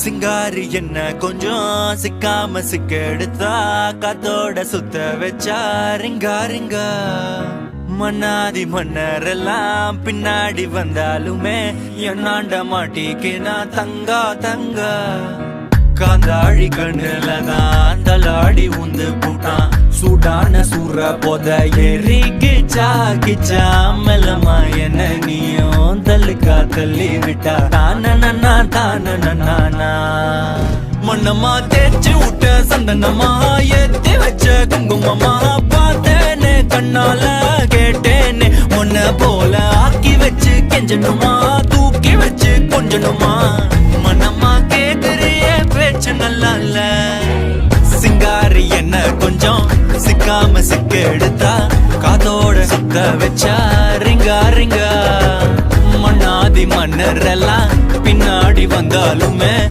சிங்காரி என்ன கொஞ்சம் சிக்காம சிக்க எடுத்தா காத்தோட சுத்த வச்சா ரிங்கா ரிங்கா மன்னாதி மன்னரெல்லாம் பின்னாடி வந்தாலுமே என்னாண்ட மாட்டிக்கு நான் தங்கா தங்கா காந்தாழி கண்ணுலதான் தலாடி உந்து போட்டான் சூடான சூற போத எரிக்கிச்சா கிச்சா மெல்லமா என்ன நீயும் தள்ளுக்கா தள்ளி விட்டா தானனா தானனா மண்ணமா தேய்ச்சி விட்ட சந்தனமா ஏத்தி வச்ச குங்குமமா பார்த்தேனே கண்ணால கேட்டேனே உன்ன போல ஆக்கி வச்சு கெஞ்சணுமா தூக்கி வச்சு கொஞ்சணுமா மனமா கேக்குறிய பேச்சு நல்லா இல்ல சிங்காரி என்ன கொஞ்சம் சிக்காம சிக்க எடுத்தா காதோட சுத்த வச்சா ரிங்கா ரிங்கா மண்ணாதி மன்னர் எல்லாம் பின்னாடி வந்தாலுமே